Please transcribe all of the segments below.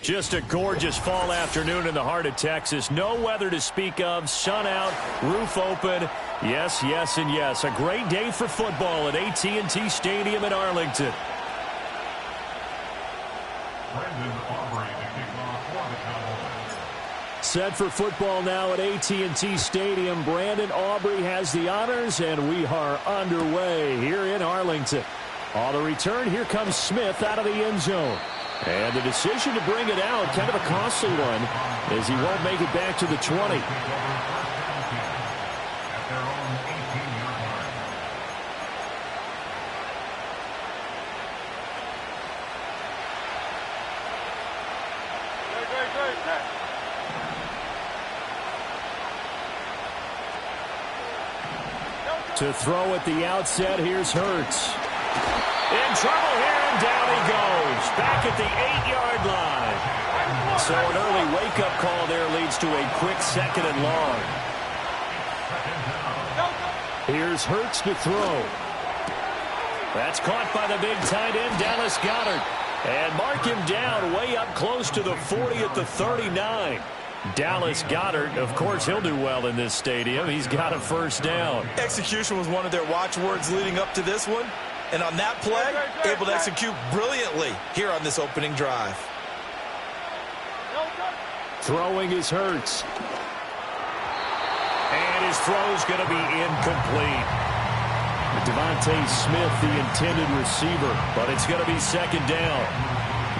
Just a gorgeous fall afternoon in the heart of Texas. No weather to speak of. Sun out, roof open. Yes, yes, and yes. A great day for football at AT&T Stadium in Arlington. Set for football now at AT&T Stadium. Brandon Aubrey has the honors, and we are underway here in Arlington. On the return, here comes Smith out of the end zone. And the decision to bring it out, kind of a costly one, as he won't make it back to the 20. To throw at the outset, here's Hurts. In trouble here, and down he goes. Back at the 8-yard line. So an early wake-up call there leads to a quick 2nd and long. Here's Hurts to throw. That's caught by the big tight end, Dallas Goedert. And mark him down way up close to the 40 at the 39. Dallas Goedert, of course, he'll do well in this stadium. He's got a first down. Execution was one of their watchwords leading up to this one. And on that play, able to execute brilliantly here on this opening drive. Throwing is Hurts. And his throw's going to be incomplete. Devontae Smith, the intended receiver, but it's going to be 2nd down.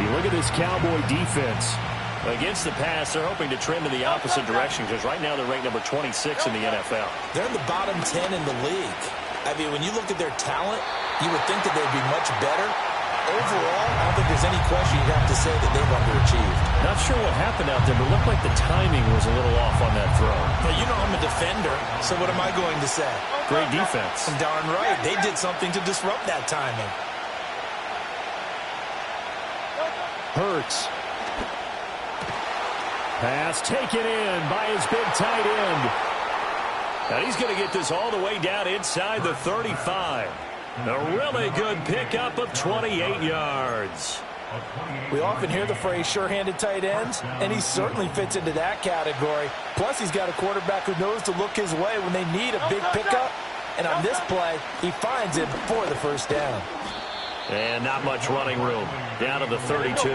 You look at this Cowboy defense. Against the pass, they're hoping to trend in the opposite direction because right now they're ranked number 26 in the NFL. They're in the bottom 10 in the league. I mean, when you look at their talent, you would think that they'd be much better. Overall, I don't think there's any question you'd have to say that they've underachieved. Not sure what happened out there, but it looked like the timing was a little off on that throw. But you know I'm a defender, so what am I going to say? Great defense. Darn right. They did something to disrupt that timing. Hurts. Pass taken in by his big tight end. And he's going to get this all the way down inside the 35. A really good pickup of 28 yards. We often hear the phrase sure-handed tight ends, and he certainly fits into that category. Plus, he's got a quarterback who knows to look his way when they need a big pickup. And on this play, he finds him for the first down. And not much running room. Down to the 32.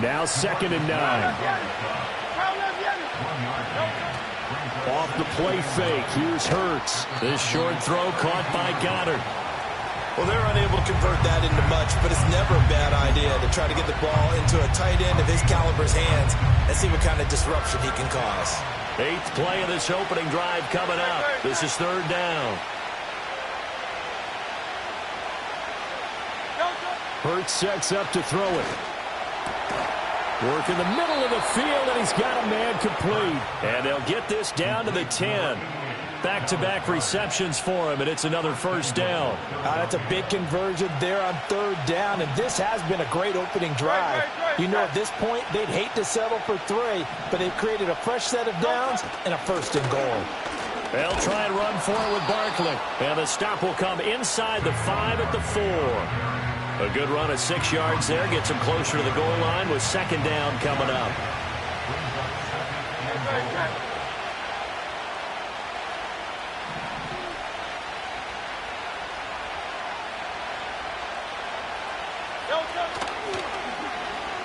Now 2nd and 9. Off the play fake, here's Hurts. This short throw caught by Goedert. Well, they're unable to convert that into much, but it's never a bad idea to try to get the ball into a tight end of his caliber's hands and see what kind of disruption he can cause. 8th play of this opening drive coming up. This is 3rd down. Hurts sets up to throw it. Work in the middle of the field, and he's got a man complete. And they'll get this down to the 10. Back-to-back receptions for him, and it's another first down. That's a big conversion there on 3rd down, and this has been a great opening drive. You know, at this point, they'd hate to settle for 3, but they've created a fresh set of downs and a 1st and goal. They'll try and run for it with Barkley. And the stop will come inside the 5 at the 4. A good run of 6 yards there. Gets him closer to the goal line with 2nd down coming up.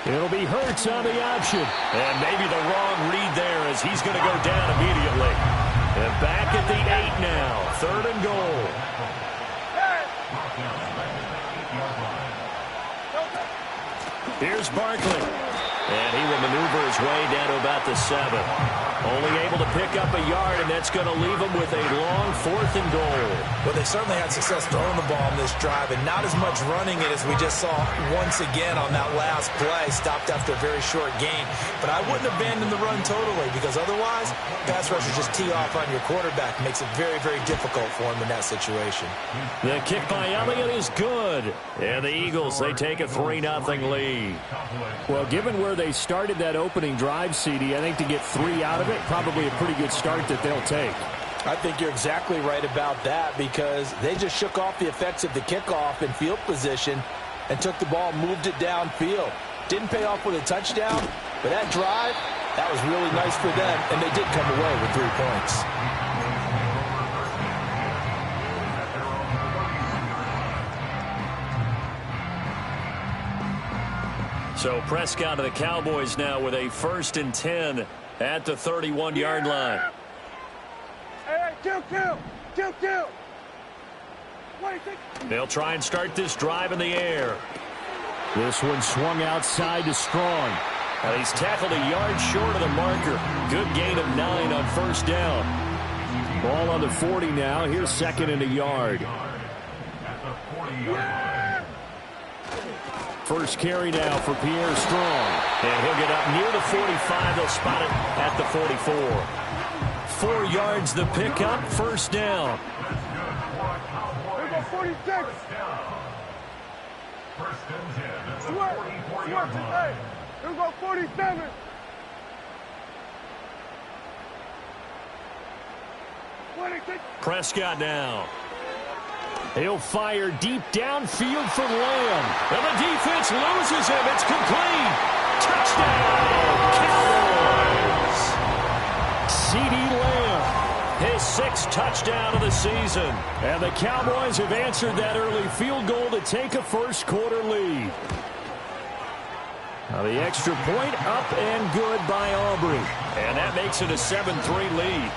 It'll be Hurts on the option. And maybe the wrong read there as he's going to go down immediately. And back at the 8 now. 3rd and goal. Here's Barkley. And he will maneuver his way down to about the 7. Only able to pick up a yard, and that's going to leave him with a long 4th and goal. Well, they certainly had success throwing the ball on this drive, and not as much running it as we just saw once again on that last play. Stopped after a very short gain. But I wouldn't abandon the run totally, because otherwise, pass rushers just tee off on your quarterback. Makes it very, very difficult for him in that situation. The kick by Elliott is good. And the Eagles, they take a 3-0 lead. Well, given where they started that opening drive, CD, I think to get 3 out of it, probably a pretty good start that they'll take. I think you're exactly right about that because they just shook off the effects of the kickoff in field position and took the ball, moved it downfield. Didn't pay off with a touchdown, but that drive, that was really nice for them, and they did come away with 3 points. So Prescott of the Cowboys now with a 1st and 10 at the 31-yard line. Hey, kill. They'll try and start this drive in the air. This one swung outside to Strong. And he's tackled a yard short of the marker. Good gain of 9 on 1st down. Ball on the 40 now. Here's 2nd and a yard. First carry now for Pierre Strong. And he'll get up near the 45. They'll spot it at the 44. 4 yards the pickup. 1st down. Here go 46. Sweat today. Here go 47. Prescott now. He'll fire deep downfield for Lamb. And the defense loses him. It's complete. Touchdown, Cowboys. C.D. Lamb, his 6th touchdown of the season. And the Cowboys have answered that early field goal to take a first-quarter lead. Now the extra point up and good by Aubrey. And that makes it a 7-3 lead.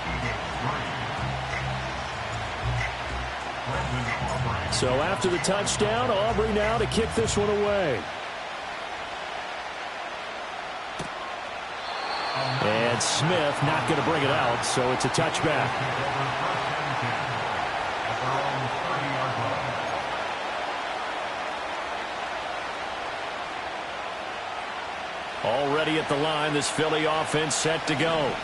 So after the touchdown, Aubrey now to kick this one away. And Smith not going to bring it out, so it's a touchback. Already at the line, this Philly offense set to go.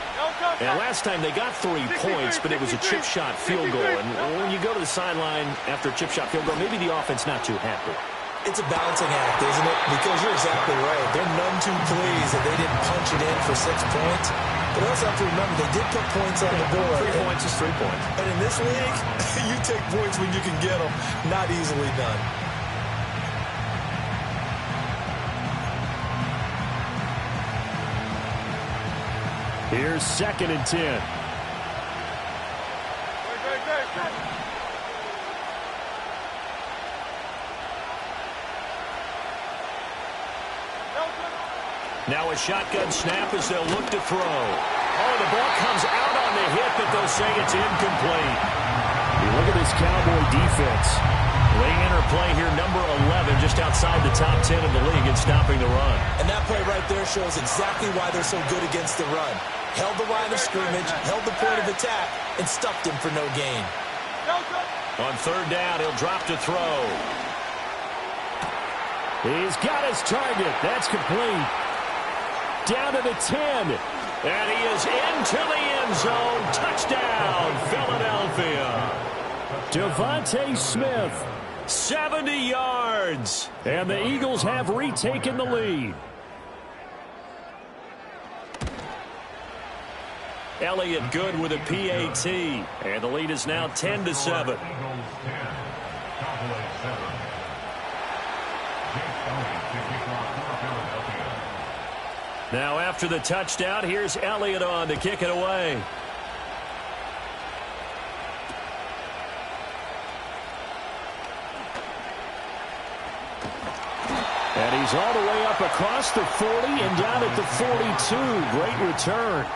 And last time they got 3 points, but it was a chip shot field goal. And when you go to the sideline after a chip shot field goal, maybe the offense not too happy. It's a balancing act, isn't it? Because you're exactly right. They're none too pleased that they didn't punch it in for 6 points. But also have to remember, they did put points on the board. 3 points is 3 points. And in this league, you take points when you can get them. Not easily done. Here's 2nd and 10. Now a shotgun snap as they'll look to throw. Oh, the ball comes out on the hit, but they'll say it's incomplete. You look at this Cowboy defense. They enter play here, number 11, just outside the top 10 in the league in stopping the run. And that play right there shows exactly why they're so good against the run. Held the line of scrimmage, held the point of attack, and stuffed him for no gain. On 3rd down, he'll drop to throw. He's got his target. That's complete. Down to the 10. And he is into the end zone. Touchdown, Philadelphia. Devontae Smith, 70 yards. And the Eagles have retaken the lead. Elliott good with a PAT. And the lead is now 10-7. Now after the touchdown, here's Elliott on to kick it away. And he's all the way up across the 40 and down at the 42. Great return.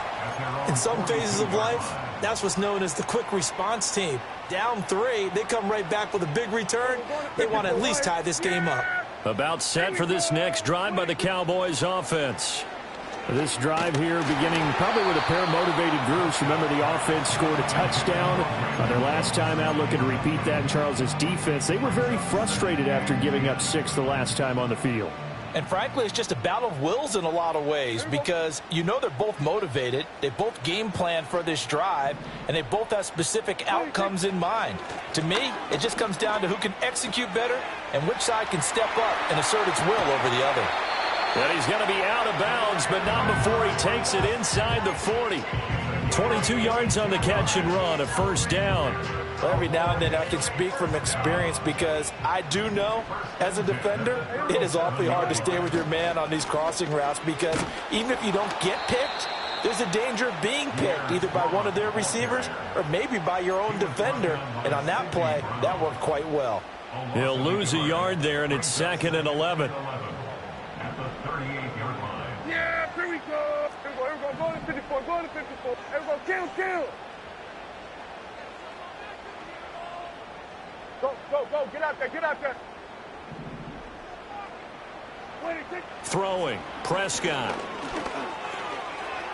In some phases of life, that's what's known as the quick response team. Down 3, they come right back with a big return. They want to at least tie this game up. About set for this next drive by the Cowboys offense. This drive here beginning probably with a pair of motivated groups. Remember, the offense scored a touchdown on their last time out, looking to repeat that in Charles's defense. They were very frustrated after giving up 6 the last time on the field. And frankly, it's just a battle of wills in a lot of ways because you know they're both motivated. They both game plan for this drive, and they both have specific outcomes in mind. To me, it just comes down to who can execute better and which side can step up and assert its will over the other. And he's going to be out of bounds, but not before he takes it inside the 40. 22 yards on the catch and run, a first down. Well, every now and then I can speak from experience because I do know as a defender it is awfully hard to stay with your man on these crossing routes because even if you don't get picked, there's a danger of being picked either by one of their receivers or maybe by your own defender. And on that play, that worked quite well. He'll lose a yard there, and it's 2nd and 11. Yeah, here we go. Here we go. Go to 54. Go to 54. Here we go. Kill. Go. Get out there. Throwing. Prescott.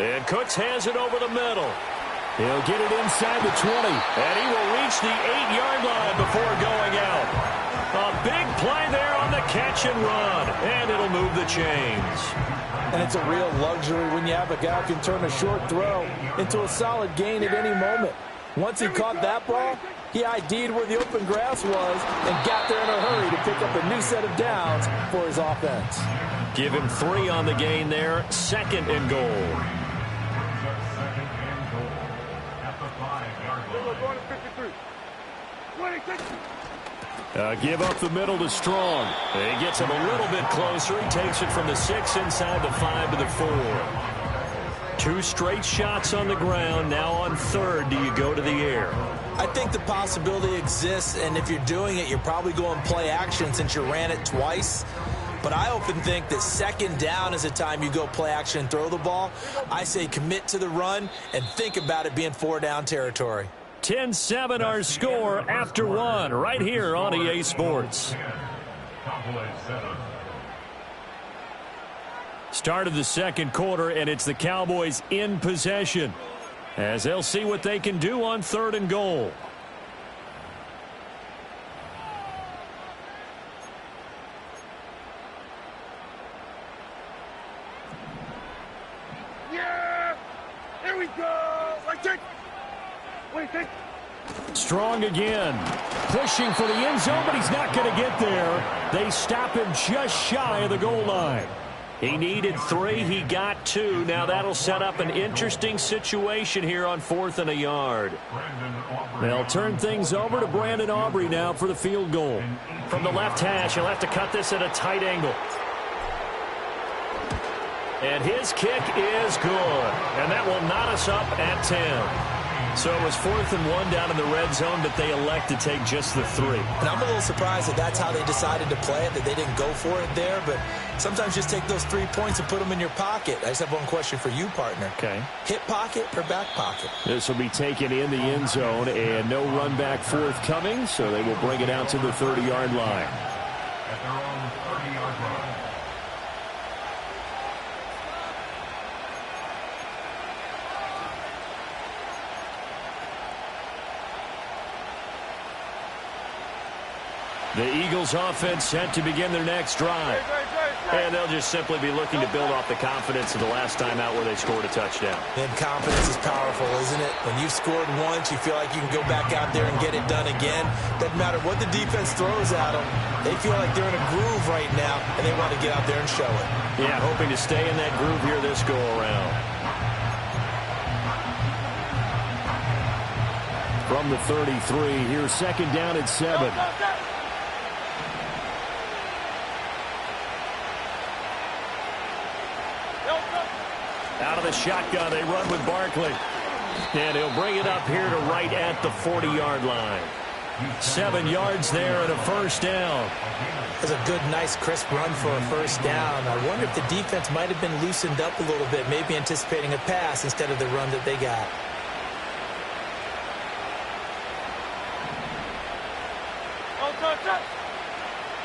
And Cooks has it over the middle. He'll get it inside the 20. And he will reach the 8-yard line before going out. A big play there on the catch and run. And it'll move the chains. And it's a real luxury when you have a guy who can turn a short throw into a solid gain at any moment. Once he caught that ball, he ID'd where the open grass was and got there in a hurry to pick up a new set of downs for his offense. Give him 3 on the gain there. 2nd and goal. Give up the middle to Strong. He gets him a little bit closer. He takes it from the 6 inside the 5 to the 4. 2 straight shots on the ground. Now on 3rd, do you go to the air? I think the possibility exists, and if you're doing it, you're probably going play action since you ran it twice. But I often think that 2nd down is the time you go play action and throw the ball. I say commit to the run and think about it being 4-down territory. 10-7 our score after 1 right here on EA Sports. Start of the 2nd quarter, and it's the Cowboys in possession as they'll see what they can do on 3rd and goal. Yeah! Here we go! Strong again. Pushing for the end zone, but he's not going to get there. They stop him just shy of the goal line. He needed 3. He got 2. Now that'll set up an interesting situation here on 4th and a yard. They'll turn things over to Brandon Aubrey now for the field goal. From the left hash, he'll have to cut this at a tight angle. And his kick is good. And that will knot us up at 10. So it was 4th and 1 down in the red zone, but they elect to take just the 3. And I'm a little surprised that that's how they decided to play it, that they didn't go for it there. But sometimes just take those 3 points and put them in your pocket. I just have one question for you, partner. Okay. Hip pocket or back pocket? This will be taken in the end zone, and no run back forthcoming, so they will bring it out to the 30-yard line. At their own 30-yard line. The Eagles offense set to begin their next drive. And they'll just simply be looking to build off the confidence of the last time out where they scored a touchdown. And confidence is powerful, isn't it? When you've scored once, you feel like you can go back out there and get it done again. Doesn't matter what the defense throws at them. They feel like they're in a groove right now, and they want to get out there and show it. Yeah, hoping to stay in that groove here this go-around. From the 33, here's 2nd down at 7. Out of the shotgun, they run with Barkley. And he'll bring it up here to right at the 40-yard line. 7 yards there and a first down. That's a good, nice, crisp run for a first down. I wonder if the defense might have been loosened up a little bit, maybe anticipating a pass instead of the run that they got.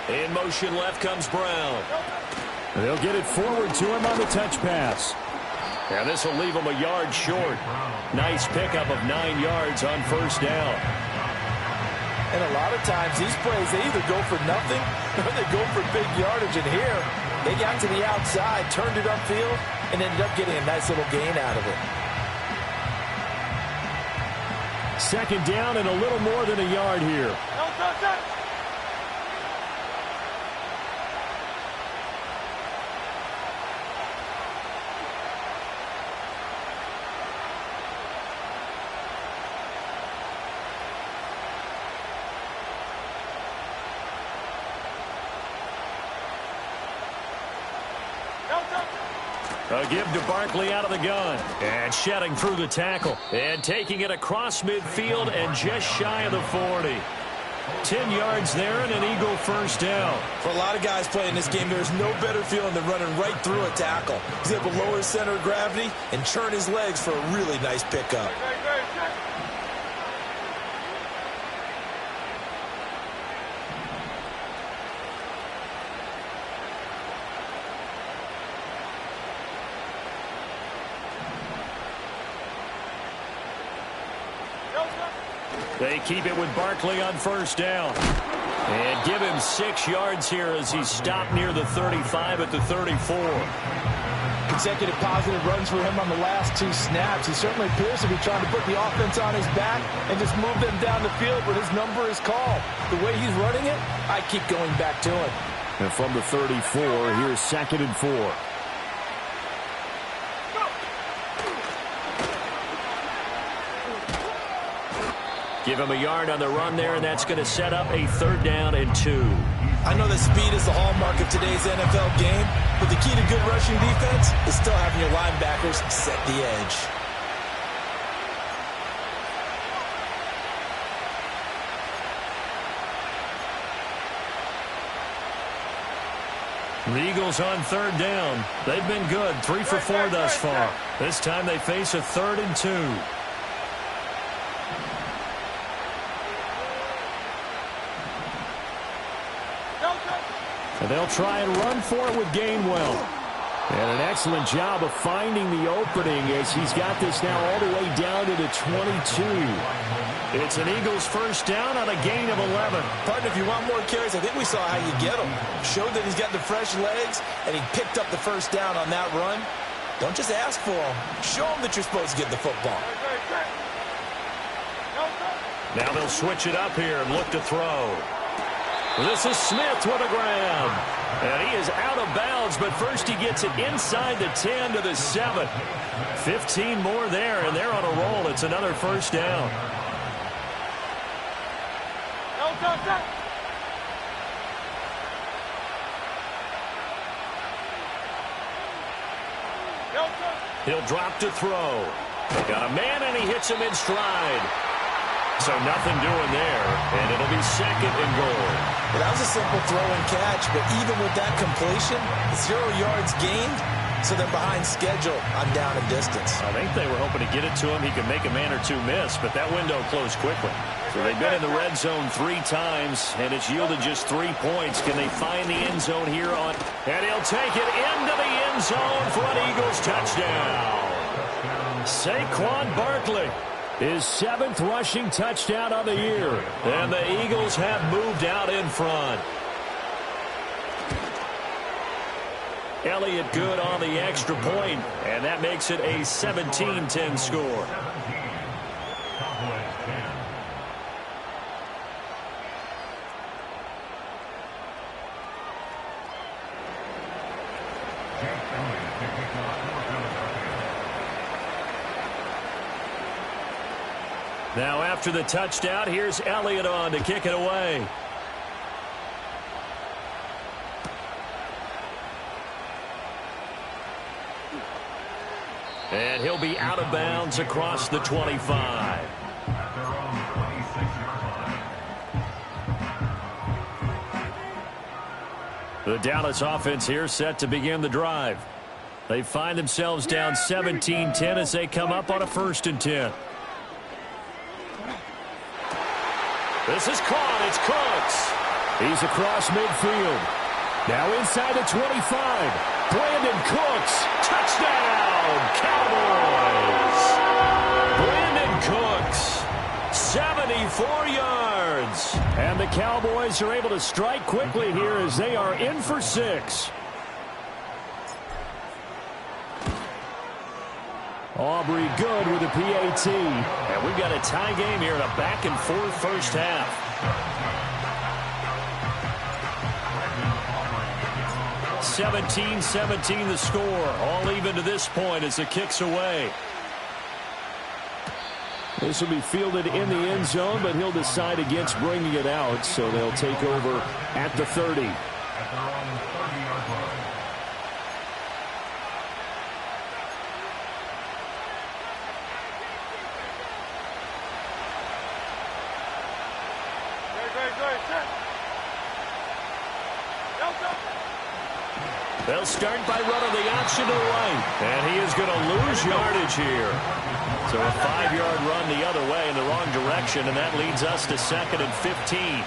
In motion left comes Brown. They'll get it forward to him on the touch pass. And this will leave him a yard short. Nice pickup of 9 yards on first down. And a lot of times these plays, they either go for nothing or they go for big yardage. And here, they got to the outside, turned it upfield, and ended up getting a nice little gain out of it. 2nd down and a little more than a yard here. A give to Barkley out of the gun. And shedding through the tackle. And taking it across midfield and just shy of the 40. 10 yards there and an Eagle first down. For a lot of guys playing this game, there's no better feeling than running right through a tackle. He's able to lower his center of gravity and churn his legs for a really nice pickup. They keep it with Barkley on first down. And give him 6 yards here as he's stopped near the 35 at the 34. Consecutive positive runs for him on the last 2 snaps. He certainly appears to be trying to put the offense on his back and just move them down the field when his number is called. The way he's running it, I keep going back to him. And from the 34, here's 2nd and 4. Give him a yard on the run there, and that's going to set up a 3rd down and 2. I know that speed is the hallmark of today's NFL game, but the key to good rushing defense is still having your linebackers set the edge. The Eagles on 3rd down. They've been good, 3 for 4 thus far. This time they face a 3rd and 2. And they'll try and run for it with Gainwell. And an excellent job of finding the opening as he's got this now all the way down to the 22. It's an Eagles first down on a gain of 11. Partner, if you want more carries, I think we saw how you get them. Showed that he's got the fresh legs, and he picked up the first down on that run. Don't just ask for them. Show them that you're supposed to get the football. Now they'll switch it up here and look to throw. This is Smith with a grab. And he is out of bounds, but first he gets it inside the 10 to the 7. 15 more there, and they're on a roll. It's another first down. He'll drop to throw. They got a man, and he hits him in stride. So nothing doing there, and it'll be 2nd and goal. Well, that was a simple throw and catch, but even with that completion, 0 yards gained, so they're behind schedule on down and distance. I think they were hoping to get it to him. He could make a man or 2 miss, but that window closed quickly. So they've been in the red zone 3 times, and it's yielded just 3 points. Can they find the end zone here on? And he'll take it into the end zone for an Eagles touchdown. Saquon Barkley. His 7th rushing touchdown of the year. And the Eagles have moved out in front. Elliott good on the extra point, and that makes it a 17-10 score. Now after the touchdown, here's Elliott on to kick it away. And he'll be out of bounds across the 25. The Dallas offense here set to begin the drive. They find themselves down 17-10 as they come up on a 1st and 10. This is caught. It's Cooks. He's across midfield. Now inside the 25. Brandon Cooks. Touchdown, Cowboys. Brandon Cooks. 74 yards. And the Cowboys are able to strike quickly here as they are in for 6. Aubrey good with a PAT. And we've got a tie game here in a back-and-forth first half. (17-17) the score. All even to this point as the kick's away. This will be fielded in the end zone, but he'll decide against bringing it out, so they'll take over at the 30. They'll start by running the option to the right. And he is going to lose yardage here. So a 5-yard run the other way in the wrong direction, and that leads us to 2nd and 15.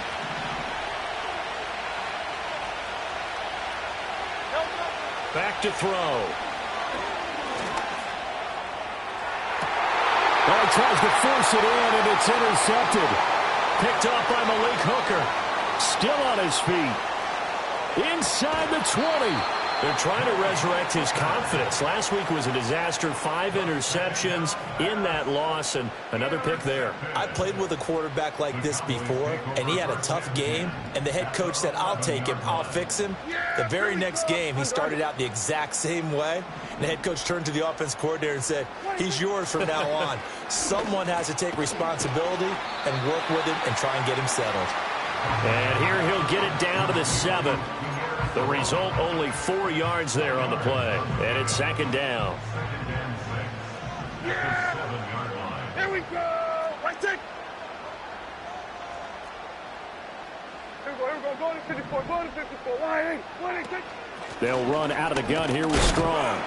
Back to throw. Well, he tries to force it in, and it's intercepted. Picked up by Malik Hooker. Still on his feet. Inside the 20. They're trying to resurrect his confidence. Last week was a disaster. 5 interceptions in that loss, and another pick there. I played with a quarterback like this before, and he had a tough game, and the head coach said, I'll take him, I'll fix him. The very next game, he started out the exact same way, and the head coach turned to the offense coordinator and said, he's yours from now on. Someone has to take responsibility and work with him and try and get him settled. And here he'll get it down to the 7. The result, only 4 yards there on the play. And it's 2nd down. Yeah. Here we go. Right take. Here we go. Go to 54. Go to 54. 1-8. They'll run out of the gun here with Strong.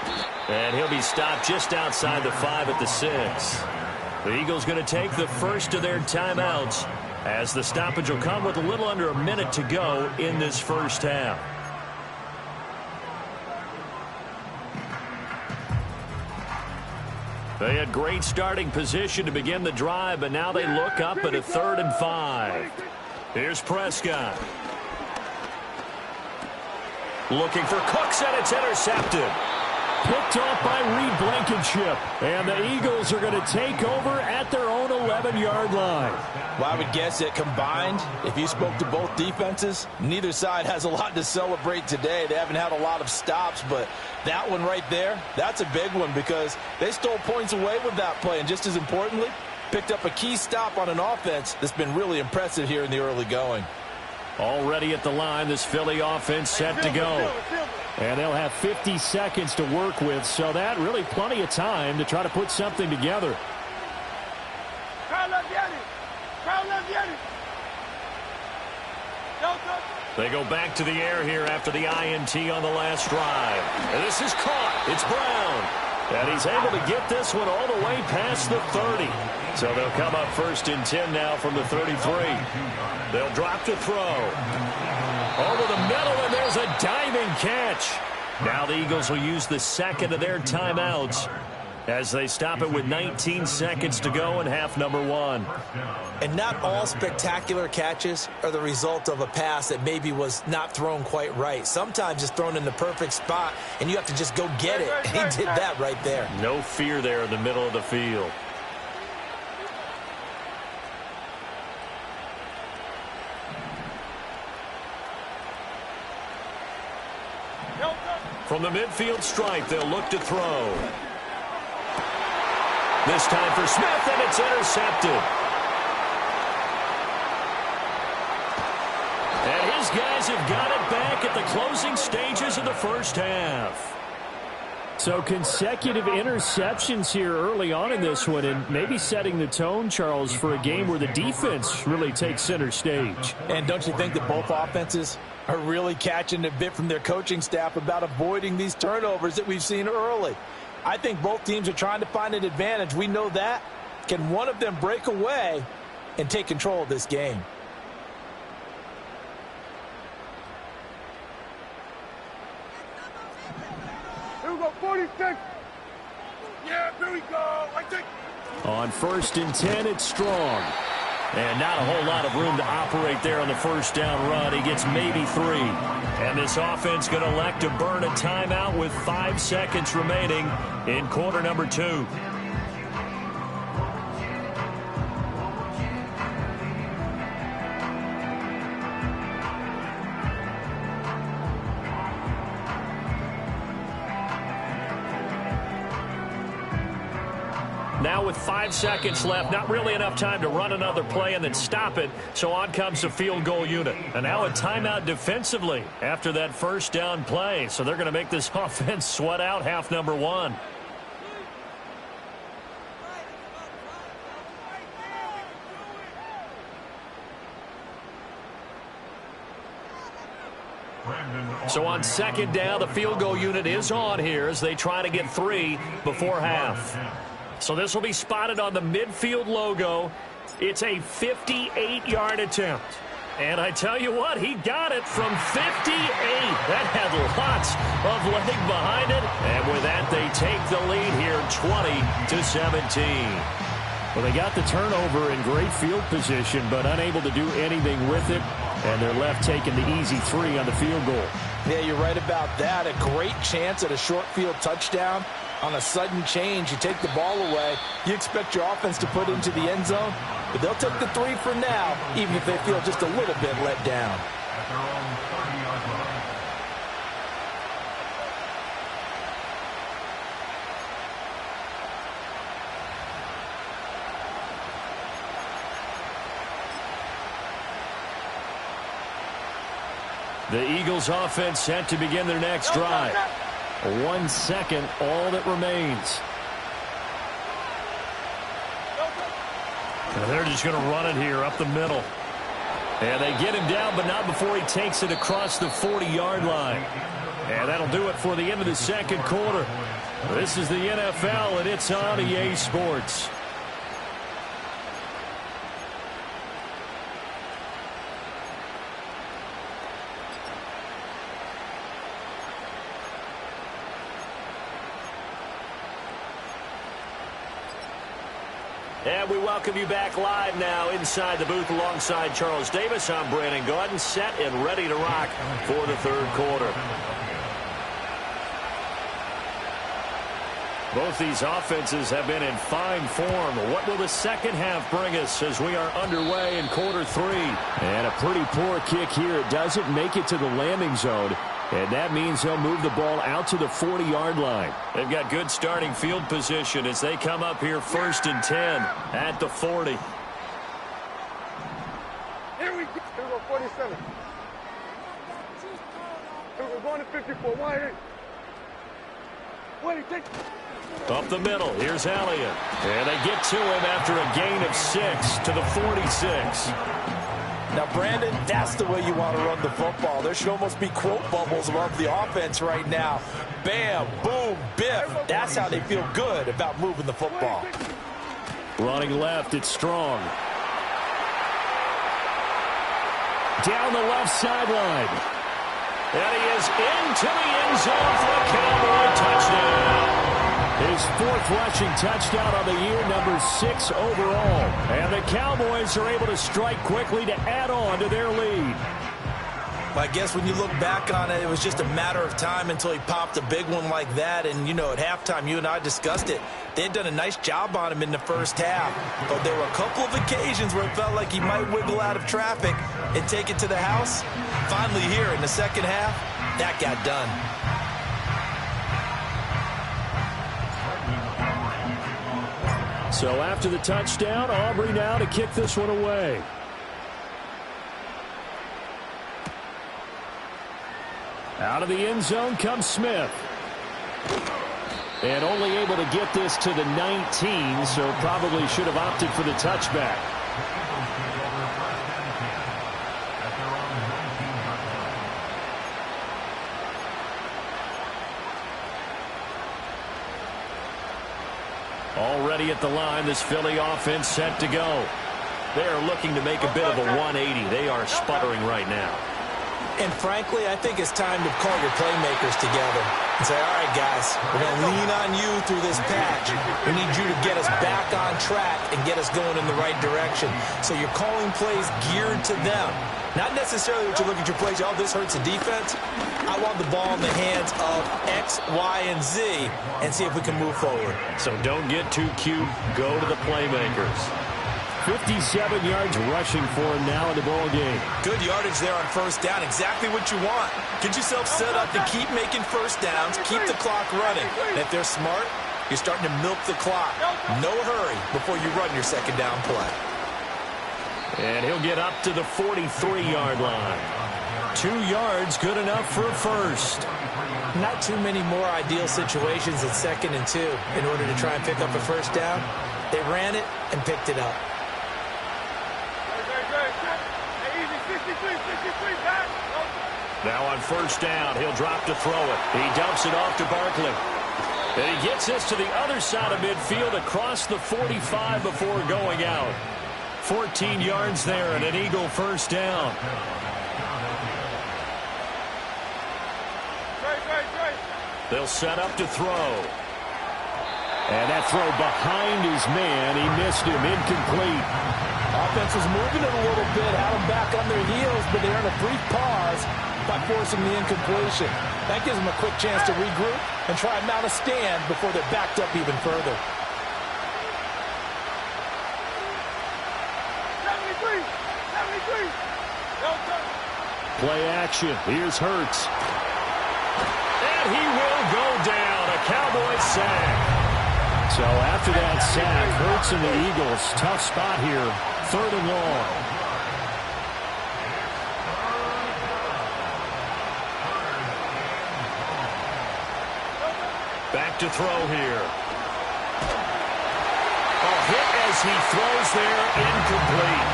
And he'll be stopped just outside the 5 at the 6. The Eagles going to take the first of their timeouts, as the stoppage will come with a little under a minute to go in this first half. They had great starting position to begin the drive, but now they look up at a 3rd and 5. Here's Prescott. Looking for Cooks, and it's intercepted. Picked off by Reed Blankenship. And the Eagles are going to take over at their own 11-yard line. Well, I would guess that combined, if you spoke to both defenses, neither side has a lot to celebrate today. They haven't had a lot of stops, but that one right there, that's a big one because they stole points away with that play. And just as importantly, picked up a key stop on an offense that's been really impressive here in the early going. Already at the line, this Philly offense set to go. And they'll have 50 seconds to work with, so that really plenty of time to try to put something together. They go back to the air here after the INT on the last drive. And this is caught. It's Brown. And he's able to get this one all the way past the 30. So they'll come up 1st and 10 now from the 33. They'll drop to throw. Over the middle, and there's a diving catch. Now the Eagles will use the 2nd of their timeouts as they stop it with 19 seconds to go in half number 1. And not all spectacular catches are the result of a pass that maybe was not thrown quite right. Sometimes it's thrown in the perfect spot, and you have to just go get it. And he did that right there. No fear there in the middle of the field. From the midfield stripe, they'll look to throw. This time for Smith, and it's intercepted. And his guys have got it back at the closing stages of the first half. So consecutive interceptions here early on in this one, and maybe setting the tone, Charles, for a game where the defense really takes center stage. And don't you think that both offenses are really catching a bit from their coaching staff about avoiding these turnovers that we've seen early? I think both teams are trying to find an advantage. We know that. Can one of them break away and take control of this game? Here we go, 46. Yeah, here we go. I think. On 1st and 10, it's Strong. And not a whole lot of room to operate there on the first down run. He gets maybe 3. And this offense going to elect to burn a timeout with 5 seconds remaining in quarter number 2. Now with 5 seconds left, not really enough time to run another play and then stop it. So on comes the field goal unit. And now a timeout defensively after that first down play. So they're going to make this offense sweat out half number 1. So on second down, the field goal unit is on here as they try to get 3 before half. So this will be spotted on the midfield logo. It's a 58-yard attempt. And I tell you what, he got it from 58. That had lots of leg behind it. And with that, they take the lead here 20-17. Well, they got the turnover in great field position, but unable to do anything with it. And they're left taking the easy 3 on the field goal. Yeah, you're right about that. A great chance at a short field touchdown. On a sudden change, you take the ball away. You expect your offense to put into the end zone. But they'll take the 3 for now, even if they feel just a little bit let down. The Eagles offense set to begin their next drive. 1 second, all that remains. And they're just going to run it here up the middle. And they get him down, but not before he takes it across the 40-yard line. And that'll do it for the end of the second quarter. This is the NFL, and it's on EA Sports. And we welcome you back live now inside the booth alongside Charles Davis. I'm Brandon Gaudin, set and ready to rock for the third quarter. Both these offenses have been in fine form. What will the second half bring us as we are underway in quarter 3? And a pretty poor kick here. It doesn't make it to the landing zone. And that means they'll move the ball out to the 40-yard line. They've got good starting field position as they come up here 1st and 10 at the 40. Here we go, 47. Here we go, going to 54. Why he take? Up the middle, here's Elliott. And they get to him after a gain of 6 to the 46. Now, Brandon, that's the way you want to run the football. There should almost be quote bubbles above the offense right now. Bam, boom, biff. That's how they feel good about moving the football. Running left, it's Strong. Down the left sideline. And he is into the end zone for a Cowboy touchdown. His 4th rushing touchdown on the year, number 6 overall. And the Cowboys are able to strike quickly to add on to their lead. I guess when you look back on it, it was just a matter of time until he popped a big one like that. And, you know, at halftime, you and I discussed it. They had done a nice job on him in the first half. But there were a couple of occasions where it felt like he might wiggle out of traffic and take it to the house. Finally here in the second half, that got done. So after the touchdown, Aubrey now to kick this one away. Out of the end zone comes Smith. And only able to get this to the 19, so probably should have opted for the touchback. Already at the line, this Philly offense set to go. They are looking to make a bit of a 180. They are sputtering right now. And frankly, I think it's time to call your playmakers together and say, all right, guys, we're going to lean on you through this patch. We need you to get us back on track and get us going in the right direction. So you're calling plays geared to them. Not necessarily that you look at your plays, oh, this hurts the defense. I want the ball in the hands of X, Y, and Z and see if we can move forward. So don't get too cute. Go to the playmakers. 57 yards rushing for him now in the ball game. Good yardage there on first down. Exactly what you want. Get yourself set up to keep making first downs, keep the clock running. And if they're smart, you're starting to milk the clock. No hurry before you run your second down play. And he'll get up to the 43-yard line. 2 yards, good enough for a first. Not too many more ideal situations at 2nd and 2 in order to try and pick up a first down. They ran it and picked it up. Now on first down, he'll drop to throw it. He dumps it off to Barkley. And he gets this to the other side of midfield across the 45 before going out. 14 yards there and an Eagle first down. They'll set up to throw. And that throw behind his man. He missed him. Incomplete. Offense was moving it a little bit, had them back on their heels, but they're in a brief pause by forcing the incompletion. That gives them a quick chance to regroup and try and mount a stand before they're backed up even further. 73. Play action. Here's Hurts. And he will go down. A Cowboys sack. So after that sack, Hurts and the Eagles, tough spot here. 3rd and long. Back to throw here. A hit as he throws there, incomplete.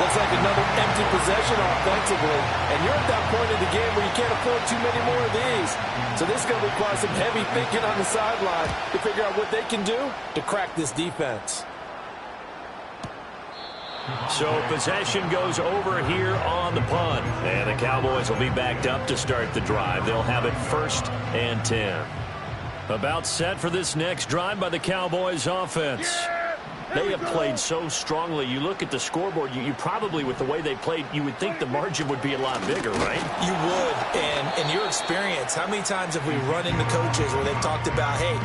Looks like another empty possession offensively. And you're at that point in the game where you can't afford too many more of these. So this is going to require some heavy thinking on the sideline to figure out what they can do to crack this defense. So possession goes over here on the punt. And the Cowboys will be backed up to start the drive. They'll have it 1st and 10. About set for this next drive by the Cowboys offense. They have played so strongly. You look at the scoreboard, you probably, with the way they played, you would think the margin would be a lot bigger, right? You would. And in your experience, how many times have we run into coaches where they've talked about, hey,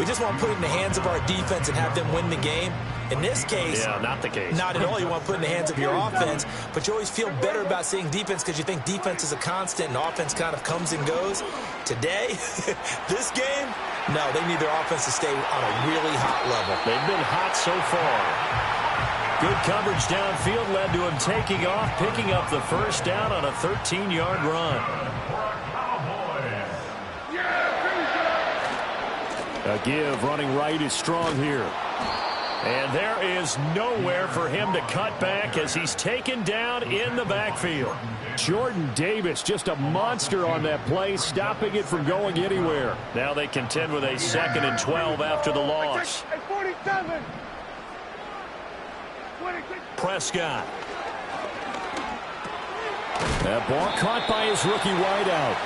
we just want to put it in the hands of our defense and have them win the game? In this case, yeah, not the case. Not at all. You want to put it in the hands of your offense, but you always feel better about seeing defense because you think defense is a constant and offense kind of comes and goes. Today, this game, no, they need their offense to stay on a really hot level. They've been hot so far. Good coverage downfield led to him taking off, picking up the first down on a 13-yard run. A give running right is strong here. And there is nowhere for him to cut back as he's taken down in the backfield. Jordan Davis, just a monster on that play, stopping it from going anywhere. Now they contend with a 2nd and 12 after the loss. 47. Prescott. That ball caught by his rookie wideout.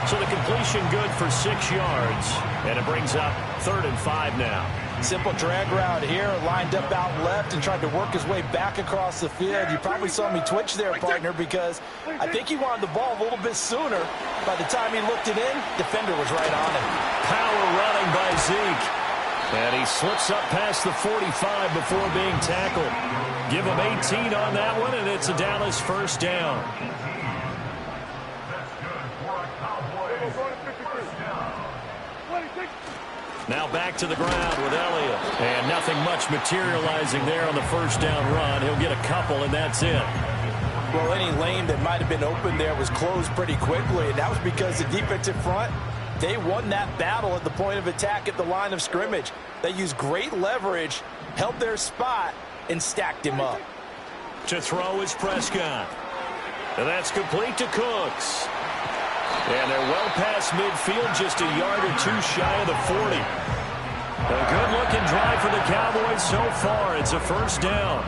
So the completion good for 6 yards. And it brings up 3rd and 5 now. Simple drag route here, lined up out left and tried to work his way back across the field. You probably saw me twitch there, partner, because I think he wanted the ball a little bit sooner. By the time he looked it in, defender was right on him. Power running by Zeke. And he slips up past the 45 before being tackled. Give him 18 on that one, and it's a Dallas first down. Now back to the ground with Elliott. And nothing much materializing there on the first down run. He'll get a couple, and that's it. Well, any lane that might have been open there was closed pretty quickly, and that was because the defensive front, they won that battle at the point of attack at the line of scrimmage. They used great leverage, held their spot, and stacked him up. To throw is Prescott. And that's complete to Cooks. And they're well past midfield, just a yard or two shy of the 40. A good-looking drive for the Cowboys so far. It's a first down.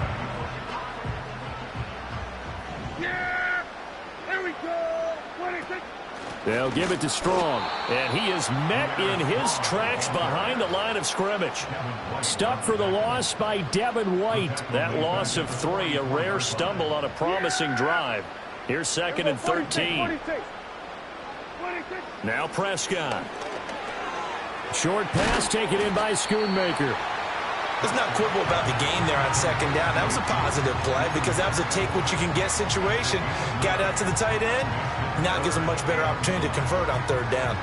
Yeah! Here we go! 26. They'll give it to Strong. And he is met in his tracks behind the line of scrimmage. Stuck for the loss by Devin White. That loss of 3, a rare stumble on a promising drive. Here's 2nd and 13. 46. Now Prescott. Short pass taken in by Schoonmaker. Let's not quibble about the game there on 2nd down. That was a positive play because that was a take-what-you-can-get situation. Got out to the tight end. Now it gives them much better opportunity to convert on 3rd down.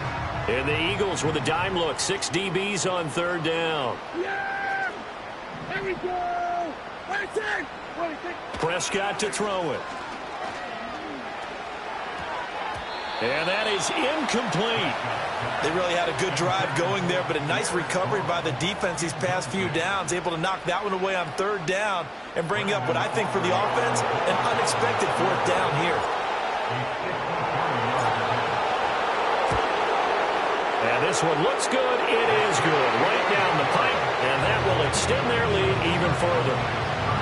And the Eagles with a dime look. 6 DBs on 3rd down. Yeah! Here we go! 26. Prescott to throw it. And that is incomplete. They really had a good drive going there, but a nice recovery by the defense these past few downs, able to knock that one away on 3rd down and bring up what I think for the offense, an unexpected 4th down here. This one looks good. It is good. Right down the pipe, and that will extend their lead even further.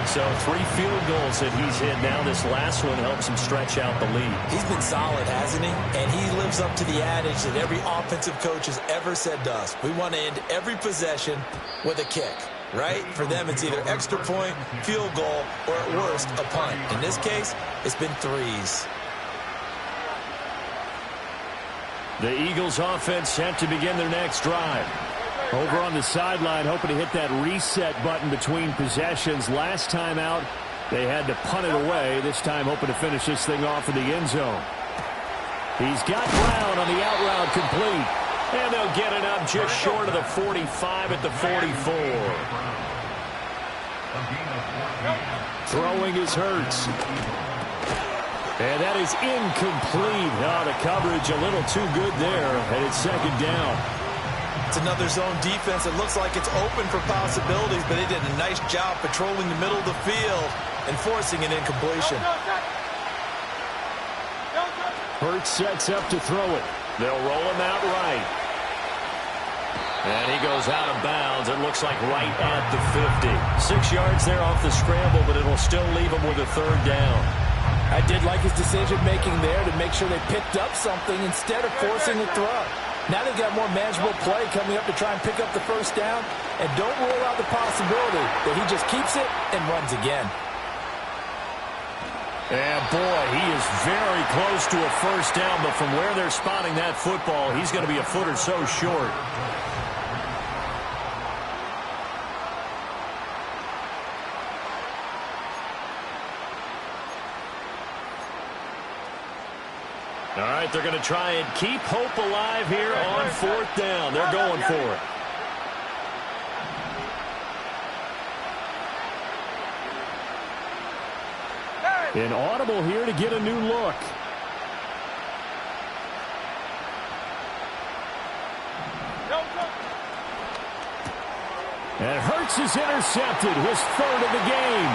So 3 field goals that he's hit now. This last one helps him stretch out the lead. He's been solid, hasn't he? And he lives up to the adage that every offensive coach has ever said to us. We want to end every possession with a kick, right? For them, it's either extra point, field goal, or at worst, a punt. In this case, it's been 3s. The Eagles offense set to begin their next drive. Over on the sideline, hoping to hit that reset button between possessions. Last time out, they had to punt it away. This time, hoping to finish this thing off in the end zone. He's got Brown on the out route complete. And they'll get it up just short of the 45 at the 44. Throwing is Hurts. And that is incomplete. Oh, the coverage a little too good there, and it's second down. It's another zone defense. It looks like it's open for possibilities, but they did a nice job patrolling the middle of the field and forcing an incompletion. Hurts sets up to throw it. They'll roll him out right. And he goes out of bounds. It looks like right at the 50. 6 yards there off the scramble, but it'll still leave him with a third down. I did like his decision-making there to make sure they picked up something instead of forcing a throw. Now they've got more manageable play coming up to try and pick up the first down, and don't rule out the possibility that he just keeps it and runs again. And boy, he is very close to a first down, but from where they're spotting that football, he's going to be a foot or so short. All right, they're going to try and keep hope alive here on 4th down. They're going for it. Inaudible here to get a new look. And Hurts is intercepted, his 3rd of the game.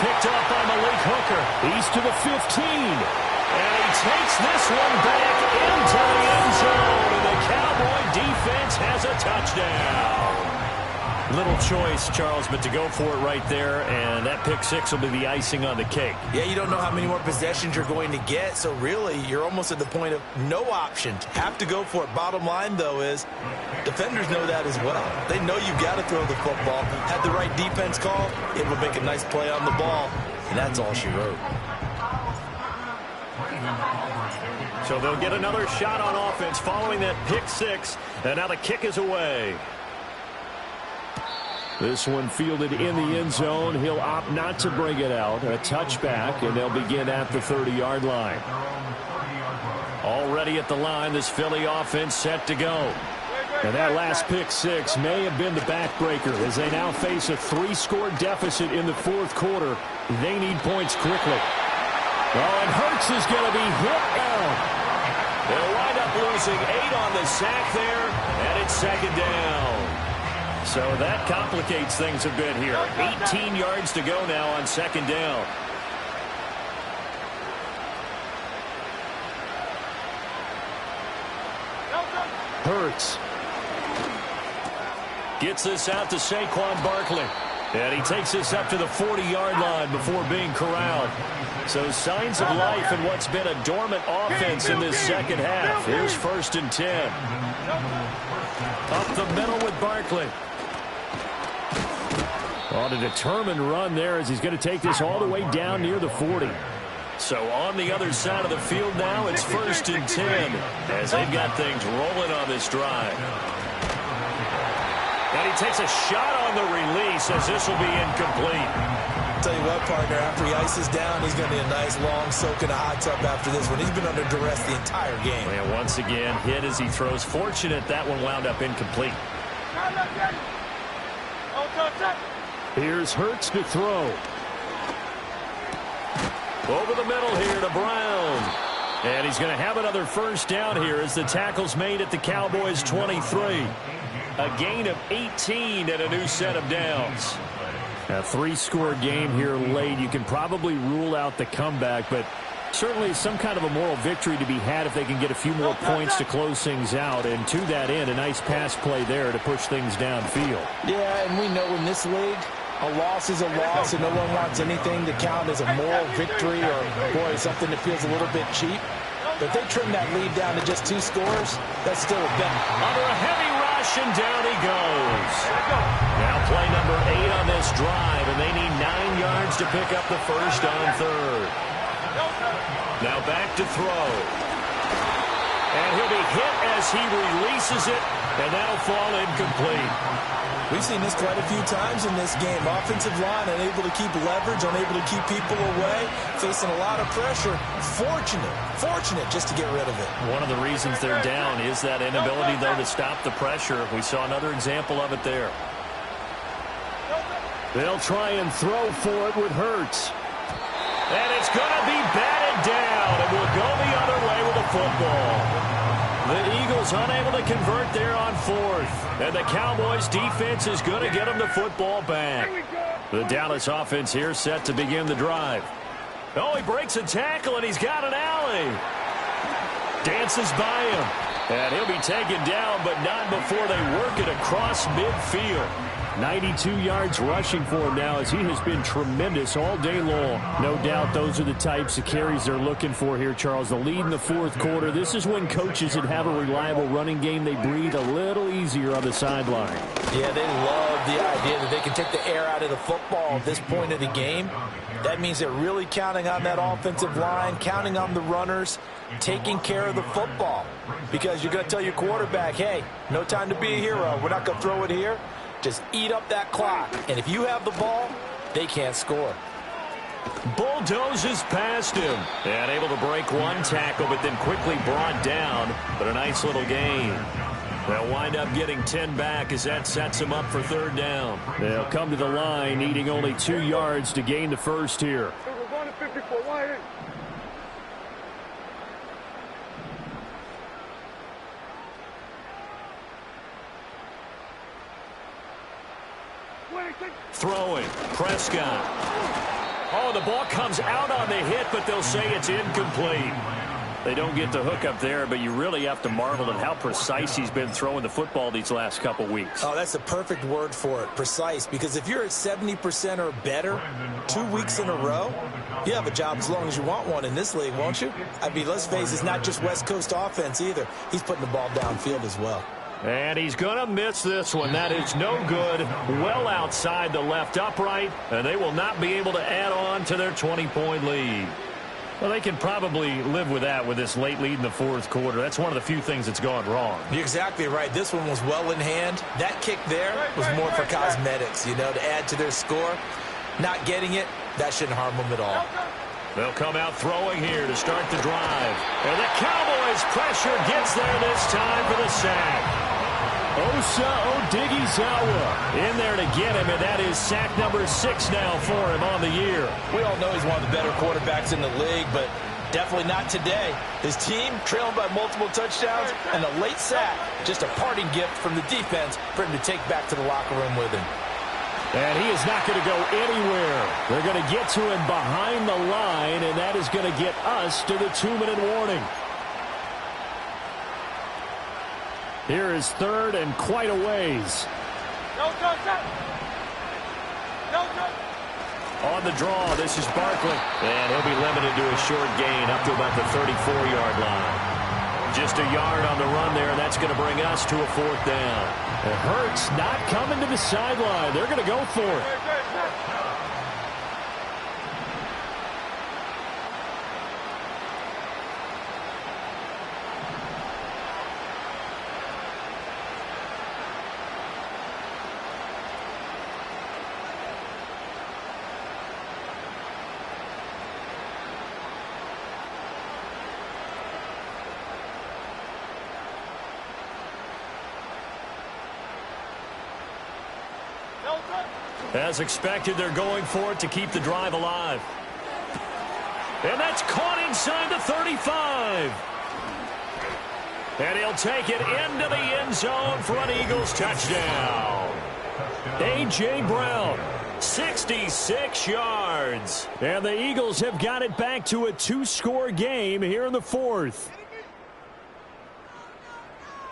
Picked up by Malik Hooker. He's to the 15. And he takes this one back into the end zone. And the Cowboy defense has a touchdown. Little choice, Charles, but to go for it right there, and that pick 6 will be the icing on the cake. Yeah, you don't know how many more possessions you're going to get, so really you're almost at the point of no options. Have to go for it. Bottom line, though, is defenders know that as well. They know you've got to throw the football. Had the right defense call, it will make a nice play on the ball, and that's all she wrote. So they'll get another shot on offense following that pick 6, and now the kick is away. This one fielded in the end zone. He'll opt not to bring it out. A touchback, and they'll begin at the 30-yard line. Already at the line, this Philly offense set to go. And that last pick 6 may have been the backbreaker as they now face a 3-score deficit in the 4th quarter. They need points quickly. Oh, and Hurts is going to be hit down. They'll wind up losing 8 on the sack there, and it's second down. So that complicates things a bit here. 18 yards to go now on second down. Hurts gets this out to Saquon Barkley. And he takes this up to the 40-yard line before being corralled. So signs of life in what's been a dormant offense in this second half. Here's 1st and 10. Up the middle with Barkley. On a determined run there as he's going to take this all the way down near the 40. So on the other side of the field now, it's 1st and 10 as they've got things rolling on this drive. And he takes a shot on the release as this will be incomplete. I'll tell you what, partner, after he ices down, he's going to be a nice long soak in a hot tub after this one. He's been under duress the entire game. And once again, hit as he throws. Fortunate that one wound up incomplete. Here's Hurts to throw. Over the middle here to Brown. And he's going to have another first down here as the tackle's made at the Cowboys' 23. A gain of 18 and a new set of downs. A 3-score game here late. You can probably rule out the comeback, but Certainly some kind of a moral victory to be had if they can get a few more points to close things out. And to that end, a nice pass play there to push things downfield. Yeah, and we know in this league, a loss is a loss, and no one wants anything to count as a moral victory or, boy, something that feels a little bit cheap. But if they trim that lead down to just 2 scores, that's still a bet. Under a heavy rush, and down he goes. Now play number 8 on this drive, and they need 9 yards to pick up the first on 3rd. Now back to throw. And he'll be hit as he releases it, and that'll fall incomplete. We've seen this quite a few times in this game. Offensive line unable to keep leverage, unable to keep people away, facing a lot of pressure. Fortunate just to get rid of it. One of the reasons they're down is that inability, though, to stop the pressure. We saw another example of it there. They'll try and throw for it with Hurts. And it's going to be batted down, and will go the other way with the football. The Eagles unable to convert there on 4th. And the Cowboys defense is going to get them the football back. The Dallas offense here set to begin the drive. Oh, he breaks a tackle, and he's got an alley. Dances by him. And he'll be taken down, but not before they work it across midfield. 92 yards rushing for him now, as he has been tremendous all day long. No doubt those are the types of carries they're looking for here, Charles. The lead in the 4th quarter. This is when coaches that have a reliable running game, they breathe a little easier on the sideline. Yeah, they love the idea that they can take the air out of the football at this point of the game. That means they're really counting on that offensive line, counting on the runners, taking care of the football. Because you're going to tell your quarterback, hey, no time to be a hero. We're not going to throw it here. Just eat up that clock. And if you have the ball, they can't score. Bulldozes past him. And able to break one tackle, but then quickly brought down. But a nice little gain. They'll wind up getting 10 back as that sets them up for 3rd down. They'll come to the line, needing only 2 yards to gain the first here. Throwing. Prescott. Oh, the ball comes out on the hit, but they'll say it's incomplete. They don't get the hook up there, but you really have to marvel at how precise he's been throwing the football these last couple weeks. Oh, that's the perfect word for it, precise, because if you're at 70% or better 2 weeks in a row, you have a job as long as you want one in this league, won't you? I mean, let's face it, it's not just West Coast offense either. He's putting the ball downfield as well. And he's going to miss this one. That is no good. Well outside the left upright, and they will not be able to add on to their 20-point lead. Well, they can probably live with that with this late lead in the 4th quarter. That's one of the few things that's gone wrong. You're exactly right. This one was well in hand. That kick there was more for cosmetics, you know, to add to their score. Not getting it, that shouldn't harm them at all. They'll come out throwing here to start the drive. And the Cowboys' pressure gets there this time for the sack. Osa Odighizuwa in there to get him, and that is sack number 6 now for him on the year. We all know he's one of the better quarterbacks in the league, but definitely not today. His team trailing by multiple touchdowns, and a late sack, just a parting gift from the defense for him to take back to the locker room with him. And he is not going to go anywhere. They're going to get to him behind the line, and that is going to get us to the 2-minute warning. Here is 3rd and quite a ways. On the draw, this is Barkley. And he'll be limited to a short gain up to about the 34-yard line. Just a yard on the run there, and that's going to bring us to a 4th down. And Hurts not coming to the sideline. They're going to go for it. As expected, they're going for it to keep the drive alive. And that's caught inside the 35. And he'll take it into the end zone for an Eagles touchdown. A.J. Brown, 66 yards. And the Eagles have got it back to a two-score game here in the fourth.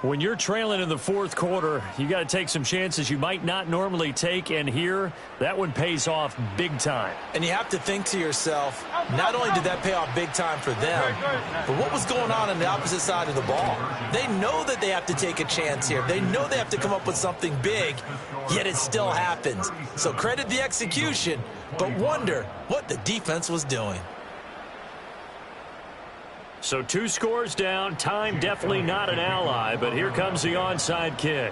When you're trailing in the fourth quarter, you got to take some chances you might not normally take, and here, that one pays off big time. And you have to think to yourself, not only did that pay off big time for them, but what was going on the opposite side of the ball? They know that they have to take a chance here. They know they have to come up with something big, yet it still happens. So credit the execution, but wonder what the defense was doing. So 2 scores down, time definitely not an ally, but here comes the onside kick.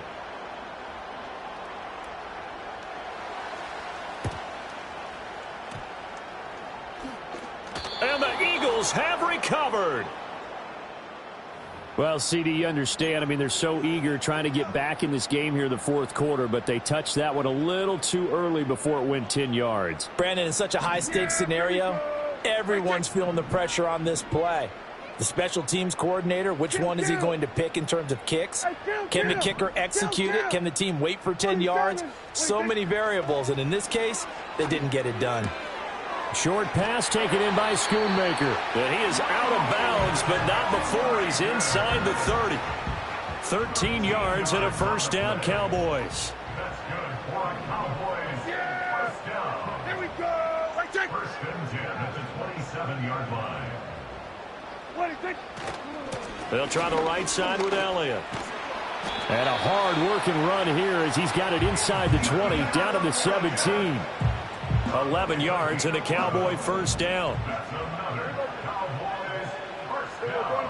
And the Eagles have recovered. Well, CD, you understand. I mean, they're so eager trying to get back in this game here in the fourth quarter, but they touched that one a little too early before it went 10 yards. Brandon, in such a high-stakes scenario, everyone's feeling the pressure on this play. The special teams coordinator, which one is he going to pick in terms of kicks? Can the kicker execute it? Can the team wait for 10 yards? So many variables, and in this case, they didn't get it done. Short pass taken in by Schoonmaker. And he is out of bounds, but not before he's inside the 30. 13 yards and a first down, Cowboys. That's good for Cowboys. First down. Here we go. First and 10 at the 27-yard line. They'll try the right side with Elliott. And a hard-working run here as he's got it inside the 20, down to the 17. 11 yards and a Cowboy first down. That's another Cowboys first down.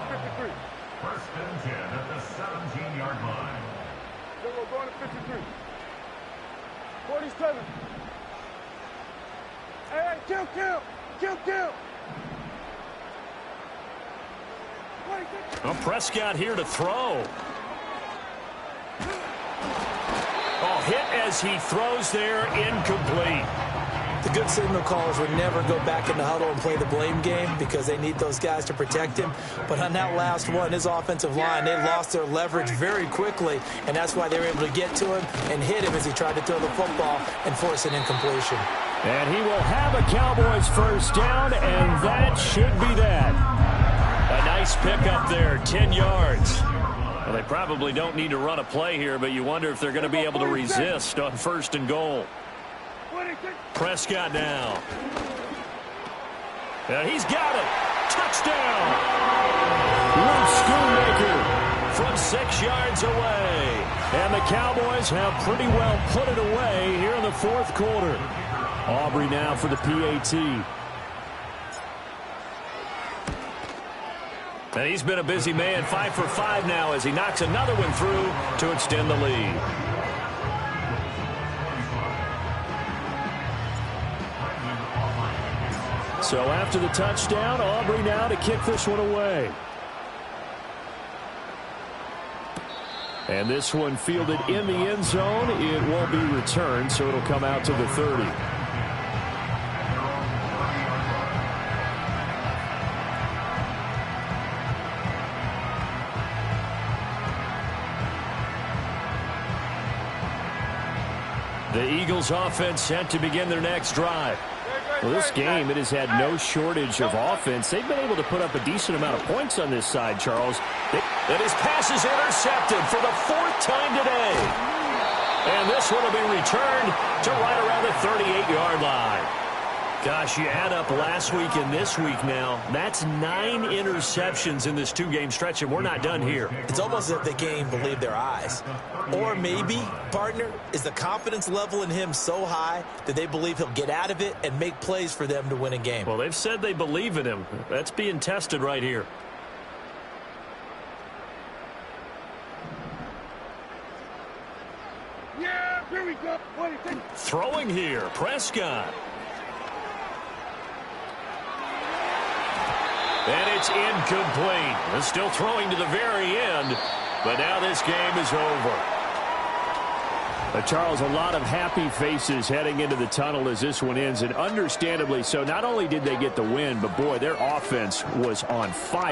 First and 10 at the 17-yard line. We're going to 53. 47. Hey, kill. Well, Prescott here to throw. Oh, hit as he throws there, incomplete. The good signal callers would never go back in the huddle and play the blame game because they need those guys to protect him. But on that last one, his offensive line, they lost their leverage very quickly, and that's why they were able to get to him and hit him as he tried to throw the football and force an incompletion. And he will have a Cowboys first down, and that should be that. A nice pickup there, 10 yards. Well, they probably don't need to run a play here, but you wonder if they're going to be able to resist on first and goal. Prescott now. And he's got it. Touchdown. Luke Schoonmaker from 6 yards away. And the Cowboys have pretty well put it away here in the fourth quarter. Aubrey now for the PAT. And he's been a busy man, 5 for 5 now as he knocks another one through to extend the lead. So after the touchdown, Aubrey now to kick this one away. And this one fielded in the end zone. It won't be returned, so it'll come out to the 30. The Eagles offense set to begin their next drive. Well, this game, it has had no shortage of offense. They've been able to put up a decent amount of points on this side, Charles. And his pass is intercepted for the 4th time today. And this one will be returned to right around the 38-yard line. Gosh, you add up last week and this week now. That's 9 interceptions in this 2-game stretch, and we're not done here. It's almost as if they can't even believe their eyes. Or maybe, partner, is the confidence level in him so high that they believe he'll get out of it and make plays for them to win a game. Well, they've said they believe in him. That's being tested right here. Yeah, here we go. Throwing here, Prescott. And it's incomplete. They're still throwing to the very end, but now this game is over. Charles, a lot of happy faces heading into the tunnel as this one ends, and understandably so. Not only did they get the win, but boy, their offense was on fire.